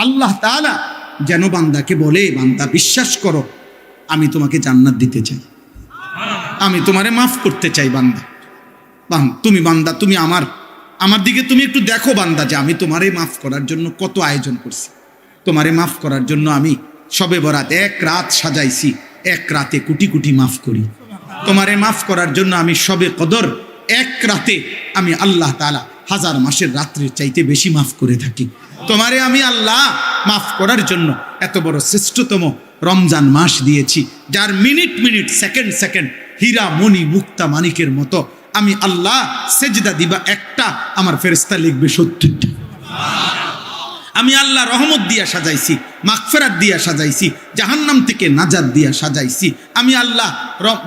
আল্লাহ তাআলা যেন বান্দাকে বলে, বান্দা বিশ্বাস করো আমি তোমাকে জান্নাত দিতে চাই, আমি তোমারে মাফ করতে চাই। বান্দা তুমি বান্দা তুমি আমার দিকে তুমি একটু দেখো বান্দা, যে আমি তোমারে মাফ করার জন্য কত আয়োজন করছি। তোমারে মাফ করার জন্য আমি শবে বরাত এক রাত সাজাইছি, এক রাতে কোটি কোটি মাফ করি। তোমারে মাফ করার জন্য আমি শবে কদর এক রাতে আমি আল্লাহ তাআলা 1000 মাসের রাত্রির চাইতে বেশি মাফ করে থাকি। তোমারে আমি আল্লাহ মাফ করার জন্য এত বড় শ্রেষ্ঠতম রমজান মাস দিয়েছি, যার মিনিট মিনিট সেকেন্ড সেকেন্ড হীরা মণি মুক্তা মানিকের মতো আমি আল্লাহ সেজদা দিবা একটা, আমার ফেরেশতা লিখবে 70টা। আমি আল্লাহ রহমত দিয়া সাজাইছি, মাগফিরাত দিয়া সাজাইছি, জাহান্নাম থেকে নাজাত দিয়া সাজাইছি। আমি আল্লাহ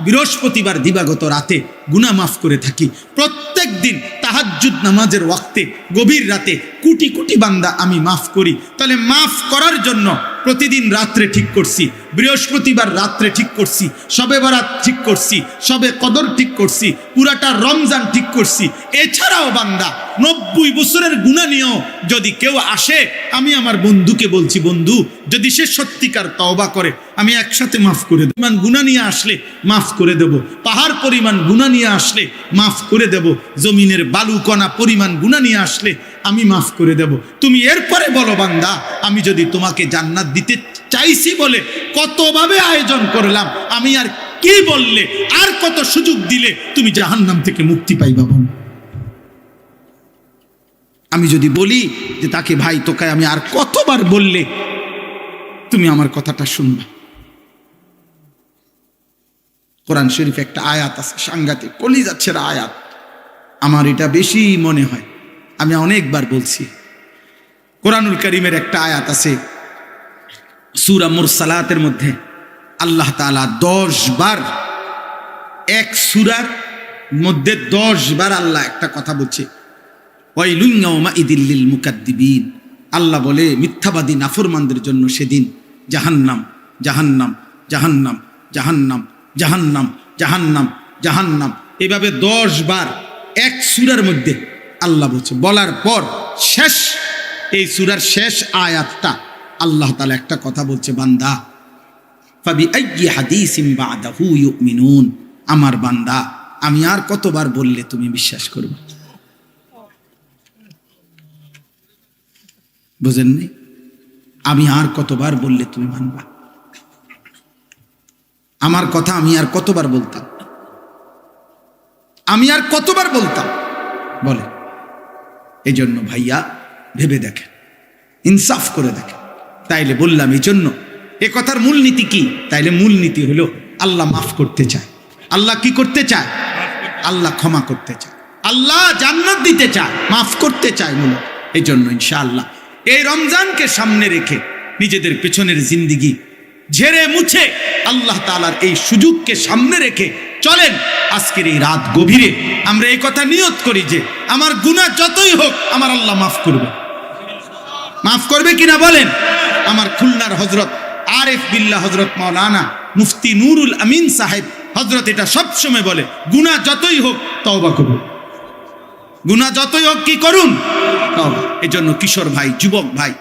বৃহস্পতিবার দিবাগত রাতে গুনাহ মাফ করে থাকি। প্রত্যেক দিন তাহাজ্জুদ নামাজের ওয়াক্তে গভীর রাতে কোটি কোটি বান্দা আমি মাফ করি। তাহলে মাফ করার জন্য প্রতিদিন রাত্রে ঠিক করছি, বৃহস্পতিবার রাত্রে ঠিক করছি, শবে বরাত ঠিক করছি, শবে কদর ঠিক করছি, পুরাটা রমজান ঠিক করছি। এছাড়াও বান্দা 90 বছরের গুনাহ নিয়েও যদি কেউ আসে, আমি আমার বন্ধুকে বলছি, বন্ধু যদি সে সত্যিকার তওবা করে আমি একসাথে মাফ করে দেব। পরিমাণ গুনাহ নিয়ে আসলে মাফ করে দেব, পাহাড় পরিমাণ গুনাহ নিয়ে আসলে মাফ করে দেব, জমিনের বালুকণা পরিমাণ গুনাহ নিয়ে আসলে আমি মাফ করে দেব। তুমি এরপরে বলো বান্দা, আমি যদি তোমাকে জান্নাত দিতে চাইছি বলে কতভাবে আয়োজন করলাম, আমি আর কি বললে, আর কত সুযোগ দিলে তুমি জাহান্নাম থেকে মুক্তি পাইবা? বল। আমি যদি বলি যে তাকে ভাই তোকে আমি আর কতবার বললে তুমি আমার কথাটা শুনবা? কোরআন শরীফে একটা আয়াত আছে, সাংঘাতিক কলিজা ছেঁড়া আয়াত। আমার এটা বেশি মনে হয়, আমি অনেকবার বলছি। কোরআনুল কারীমের একটা আয়াত আছে সূরা মুরসালাতের মধ্যে, আল্লাহ তাআলা 10 বার, এক সূরার মধ্যে 10 বার আল্লাহ একটা কথা বলছে, ওয়াইলুন ইয়াউমাইযিল লিল মুকাদ্দিবিন। আল্লাহ বলে মিথ্যাবাদী নাফরমানদের জন্য সেদিন জাহান্নাম, জাহান্নাম, জাহান্নাম, জাহান্নাম, জাহান্নাম, জাহান্নাম, জাহান্নাম, এভাবে 10 বার এক সূরার মধ্যে আল্লাহ বলছে। বলার পর শেষ, এই সূরার শেষ আয়াতটা আল্লাহ তাআলা একটা কথা বলছে, বান্দা ফাবিআইয়ি হাদিসিন বা'দাহু ইউমিনুন। আমার বান্দা আমি আর কতবার বললে তুমি বিশ্বাস করবে? বুঝেননি? আমি আর কতবার বললে তুমি মানবা? আমার কথা আমি আর কতবার বলতাম? আমি আর কতবার বলতাম বলে? এই জন্য ভাইয়া ভেবে দেখেন, ইনসাফ করে দেখেন। তাইলে বললাম এই জন্য এ কথার মূলনীতি কি? তাইলে মূলনীতি হলো আল্লাহ মাফ করতে চায়। আল্লাহ কি করতে চায়? আল্লাহ ক্ষমা করতে চায়, আল্লাহ জান্নাত দিতে চায়, মাফ করতে চায় মূলত। এই জন্য ইনশাআল্লাহ এই রমজানকে সামনে রেখে নিজেদের পেছনের জিন্দিগি ঝেড়ে মুছে আল্লাহ তাআলার এই সুযোগকে সামনে রেখে চলেন। আজকের এই রাত গভীরে আমরা এই কথা নিয়ত করি যে আমার গুনাহ যতই হোক আমার আল্লাহ মাফ করবে। মাফ করবে কিনা বলেন? আমার খুলনার হযরত আরিফ বিল্লাহ হযরত মাওলানা মুফতি নুরুল আমিন সাহেব হযরত এটা সবসময় বলে, গুনাহ যতই হোক তওবা করুন, গুনাহ যতই হোক কি করুন? তওবা। এই জন্য কিশোর ভাই, যুবক ভাই,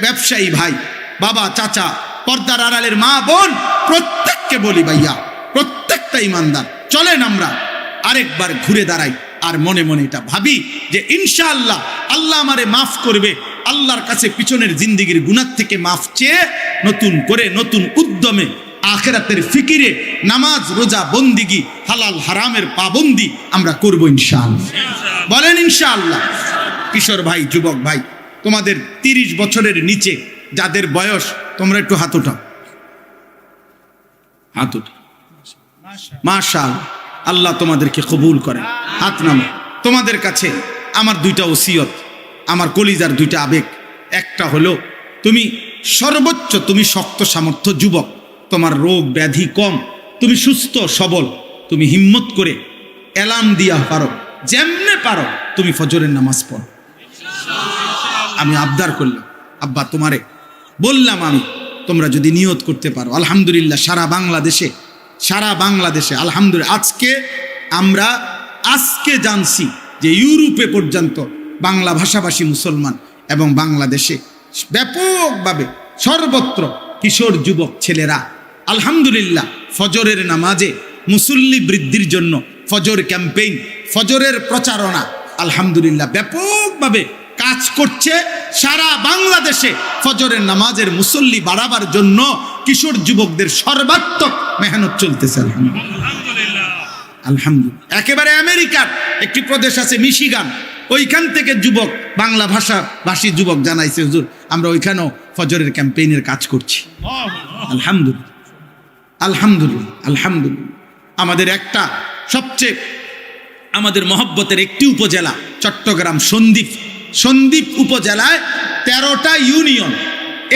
ব্যবসায়ী ভাই, বাবা, চাচা, পর্দার আড়ালের মা বোন, প্রত্যেককে বলি ভাইয়া, প্রত্যেকটা ইমানদার চলেন আমরা আরেকবার ঘুরে দাঁড়াই আর মনে মনে এটা ভাবি যে ইনশাআল্লাহ আল্লাহ আমারে মাফ করবে। আল্লাহর কাছে পিছনের জিন্দেগির গুনাহ থেকে মাফ চেয়ে নতুন করে নতুন উদ্যমে আখিরাতের ফিকিরে নামাজ, রোজা, বন্দিগি, হালাল হারামের পাবন্দি আমরা করব ইনশাআল্লাহ। বলেন ইনশাআল্লাহ। কিশোর ভাই, যুবক ভাই, তোমাদের 30 বছরের নিচে যাদের বয়স, তোমরা একটু হাত উঠাও, হাত উঠাও। মাশাআল্লাহ, আল্লাহ তোমাদেরকে কবুল করেন। হাত নামো। তোমাদের কাছে আমার 2টা ওসিয়ত, আমার কলিজার 2টা আবেগ। একটা হলো তুমি সর্বোচ্চ, তুমি শক্ত সামর্থ্য যুবক, তোমার রোগ ব্যাধি কম, তুমি সুস্থ সবল, তুমি হিম্মত করে এলাম দিয়া পারো, যেমনে পারো তুমি ফজরের নামাজ পড়ো। আমি আবদার করলাম, আব্বা তোমারে বললাম আমি, তোমরা যদি নিয়ত করতে পারো, আলহামদুলিল্লাহ সারা বাংলাদেশে আলহামদুলিল্লাহ আজকে জানছি যে ইউরোপে পর্যন্ত বাংলা ভাষাভাষী মুসলমান এবং বাংলাদেশে ব্যাপকভাবে সর্বত্র কিশোর যুবক ছেলেরা আলহামদুলিল্লাহ ফজরের নামাজে মুসল্লি বৃদ্ধির জন্য ফজর ক্যাম্পেইন, ফজরের প্রচারণা আলহামদুলিল্লাহ ব্যাপকভাবে কাজ করছে। সারা বাংলাদেশে ফজরের নামাজের মুসল্লি বাড়াবার জন্য কিশোর যুবকদের সর্বাত্মক মেহনত চলতেছে আলহামদুলিল্লাহ। আলহামদুলিল্লাহ। একেবারে আমেরিকার একটি প্রদেশ আছে মিশিগান, ওইখান থেকে যুবক, বাংলা ভাষী যুবক জানাইছে, হুজুর আমরা ওইখানেও ফজরের ক্যাম্পেইনের কাজ করছি। আলহামদুলিল্লাহ আলহামদুলিল্লাহ আলহামদুলিল্লাহ। আমাদের একটা সবচেয়ে আমাদের মহব্বতের একটি উপজেলা চট্টগ্রাম সন্দ্বীপ উপজেলায় 13টা ইউনিয়ন,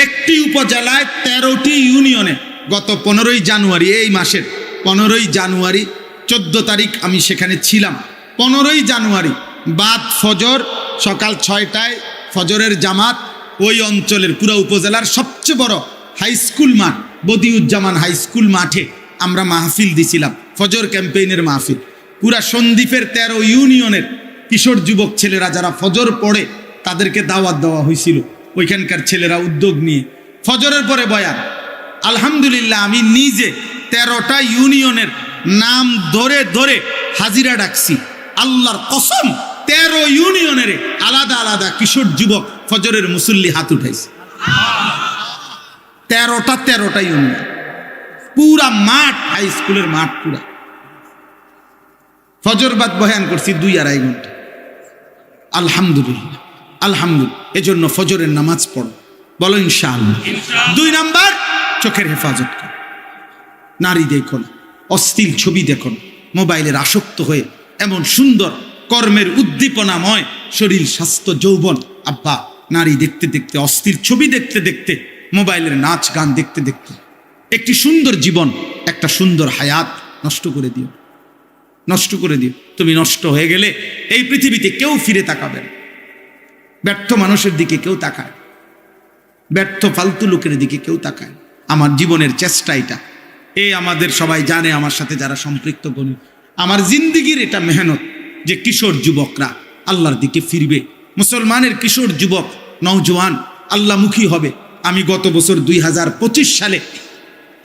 একটি উপজেলায় 13টি ইউনিয়নে গত 15ই জানুয়ারি, এই মাসের 15ই জানুয়ারি 14 তারিখ আমি সেখানে ছিলাম। 15ই জানুয়ারি বাদ ফজর সকাল 6টায় ফজরের জামাত ওই অঞ্চলের পুরো উপজেলার সবচেয়ে বড় হাই স্কুল মাঠ বদিউজ্জামান হাই স্কুল মাঠে আমরা মাহফিল দিছিলাম, ফজর ক্যাম্পেইনের মাহফিল। পুরা সন্দ্বীপের 13 ইউনিয়নের কিশোর যুবক ছেলেরা যারা ফজর পড়ে তাদেরকে দাওয়াত দেওয়া হয়েছিল। ওইখানকার ছেলেরা উদ্যোগ নিয়ে ফজরের পরে বয়ান। আলহামদুলিল্লাহ আমি নিজে 13টা ইউনিয়নের নাম ধরে ধরে হাজিরা ডাকছি। আল্লাহর কসম 13 ইউনিয়নের আলাদা আলাদা কিশোর যুবক ফজরের মুসল্লি হাত উঠাইছে। 13টা ইউনিয়ন, পুরা মাঠ, হাই স্কুলের মাঠ পুরা। ফজর বাদ বয়ান করছি 2-2.5 ঘন্টা। আলহামদুলিল্লাহ আলহামদুলিল্লাহ। এজন্য ফজরের নামাজ পড়ো, বলো ইনশাআল্লাহ। 2 নাম্বার, চোখের হেফাজত করো। নারী দেখো না, অশ্লীল ছবি দেখো না, মোবাইলের আসক্ত হয়ে এমন সুন্দর কর্মের উদ্দীপনাময় শরীর, স্বাস্থ্য, যৌবন, আব্বা নারী দেখতে দেখতে, অশ্লীল ছবি দেখতে দেখতে, মোবাইলের নাচ গান দেখতে দেখতে একটি সুন্দর জীবন, একটা সুন্দর হায়াত নষ্ট করে দিও, নষ্ট করে দিও। তুমি নষ্ট হয়ে গেলে এই পৃথিবীতে কেউ ফিরে তাকাবে না। ব্যর্থ মানুষের দিকে কেউ তাকায়, ব্যর্থ ফালতু লোকের দিকে কেউ তাকায়। আমার জীবনের চেষ্টা এটা, এই আমাদের সবাই জানে, আমার সাথে যারা সম্পৃক্ত গণি, আমার জিন্দিগির এটা মেহনত যে কিশোর যুবকরা আল্লাহর দিকে ফিরবে। মুসলমানের কিশোর যুবক নওজোয়ান আল্লাহমুখী হবে। আমি গত বছর 2025 সালে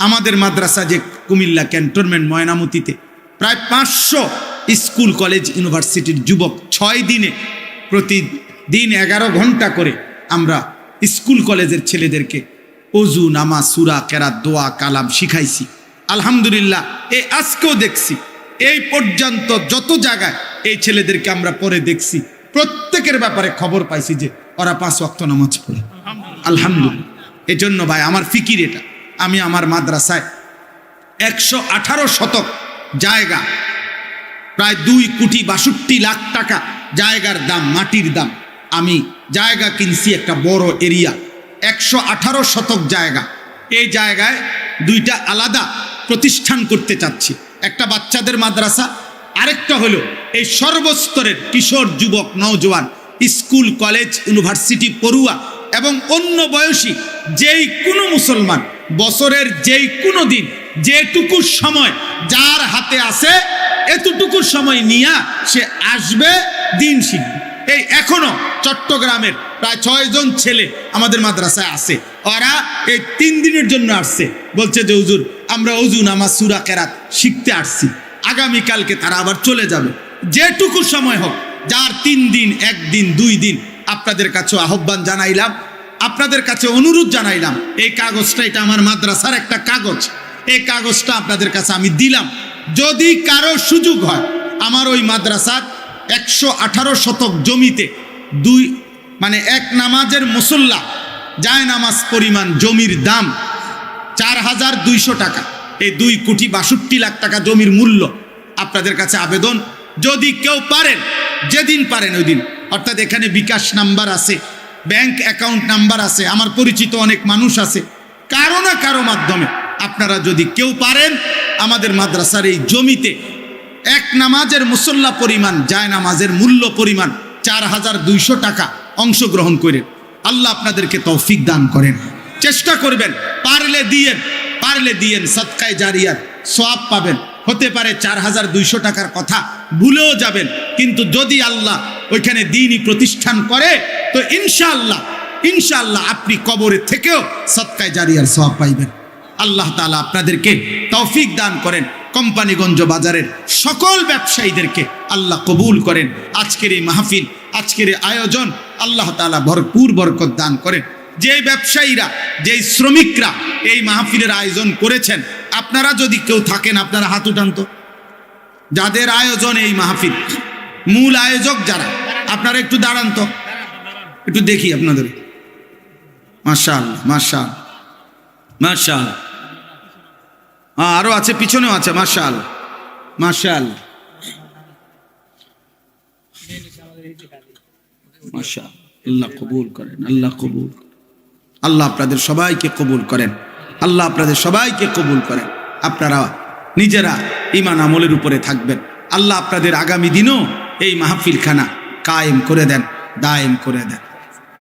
আমাদের মাদ্রাসা যে কুমিল্লা ক্যান্টনমেন্ট ময়নামতিতে প্রায় 500 স্কুল কলেজ ইউনিভার্সিটির যুবক 6 দিনে প্রতিদিন 11 ঘন্টা করে আমরা স্কুল কলেজের ছেলেদেরকে অজু, নামাজ, সূরা, কেরাত, দোয়া, কালাম শিখাইছি। আলহামদুলিল্লাহ এই আজকেও দেখছি, এই পর্যন্ত যত জায়গায় এই ছেলেদেরকে আমরা পরে দেখছি, প্রত্যেকের ব্যাপারে খবর পাইছি যে ওরা 5 ওয়াক্ত নামাজ পড়ে। আলহামদুলিল্লাহ। এজন্য ভাই আমার ফিকির এটা, আমি আমার মাদ্রাসায় 118 শতক জায়গা, প্রায় 2,62,00,000 টাকা জায়গার দাম, মাটির দাম। আমি জায়গা কিনছি একটা বড় এরিয়া, 118 শতক জায়গা। এই জায়গায় 2টা আলাদা প্রতিষ্ঠান করতে চাচ্ছি, একটা বাচ্চাদের মাদ্রাসা, আরেকটা হলো এই সর্বস্তরের কিশোর যুবক নওজোয়ান স্কুল কলেজ ইউনিভার্সিটি পড়ুয়া এবং অন্য বয়সী যেই কোনো মুসলমান বছরের যেই কোনো দিন যেটুকু সময় যার হাতে আছে এতটুকু সময় নিয়ে সে আসবে, দিন শিখবে। এই এখনো চট্টগ্রামের প্রায় 6 জন ছেলে আমাদের মাদ্রাসায় আছে। ওরা এই 3 দিনের জন্য আসছে, বলছে যে হুজুর আমরা অজু, নামাজ, সূরা, কেরাত শিখতে আসছি, আগামীকালকে তারা আবার চলে যাবে। যেটুকু সময় হোক, যার 3 দিন, 1 দিন, 2 দিন, আপনাদের কাছে আহ্বান জানাইলাম, আপনাদের কাছে অনুরোধ জানাইলাম। এই কাগজটা, এটা আমার মাদ্রাসার একটা কাগজ, এই কাগজটা আপনাদের কাছে আমি দিলাম। যদি কারো সুযোগ হয়, আমার ওই মাদ্রাসার 118 শতক জমিতে এক নামাজের মুসল্লা যায় নামাজ পরিমাণ জমির দাম 4,200 টাকা। এই 2,62,00,000 টাকা জমির মূল্য। আপনাদের কাছে আবেদন, যদি কেউ পারেন, যেদিন পারেন ওই দিন, অর্থাৎ এখানে বিকাশ নাম্বার আছে, ব্যাংক অ্যাকাউন্ট নাম্বার আছে, আমার পরিচিত অনেক মানুষ আছে, কারো না কারো মাধ্যমে আপনারা যদি কেউ পারেন আমাদের মাদ্রাসার এই জমিতে এক নামাজের মুসল্লা পরিমাণ যায় নামাজের মূল্য পরিমাণ 4,200 টাকা অংশগ্রহণ করেন। আল্লাহ আপনাদেরকে তৌফিক দান করেন। চেষ্টা করবেন, পারলে দিয়েন, সদকায়ে জারিয়াত সওয়াব পাবেন। হতে পারে 4,200 টাকার কথা ভুলেও যাবেন, কিন্তু যদি আল্লাহ ওইখানে দ্বীনি প্রতিষ্ঠান করে তো ইনশাআল্লাহ ইনশাআল্লাহ আপনি কবরে থেকেও সদকায়ে জারিয়ার সওয়াব পাইবেন। আল্লাহ তাআলা আপনাদেরকে তৌফিক দান করেন। কোম্পানিগঞ্জ বাজারের সকল ব্যবসায়ীদেরকে আল্লাহ কবুল করেন। আজকের এই মাহফিল, আজকের এই আয়োজন আল্লাহ তাআলা ভরপুর বরকত দান করেন। যে ব্যবসায়ীরা, যেই শ্রমিকরা এই মাহফিলের আয়োজন করেছেন, আপনারা যদি কেউ থাকেন আপনারা হাত উঠান তো। যাদের আয়োজন এই মাহফিল, মূল আয়োজক যারা, আপনারা একটু দাঁড়ান তো, একটু দেখি আপনাদের। মাশাআল্লাহ, মাশাআল্লাহ, মাশাআল্লাহ। আরো আছে, পিছনেও আছে। মাশাআল্লাহ, মাশাআল্লাহ, মাশাআল্লাহ। আল্লাহ কবুল করেন, আল্লাহ কবুল, আল্লাহ আপনাদের সবাইকে কবুল করেন, আল্লাহ আপনাদের সবাইকে কবুল করেন। আপনারা নিজেরা ঈমান আমলের উপরে থাকবেন। আল্লাহ আপনাদের আগামী দিনও এই মাহফিলখানা কায়েম করে দেন, দায়েম করে দেন।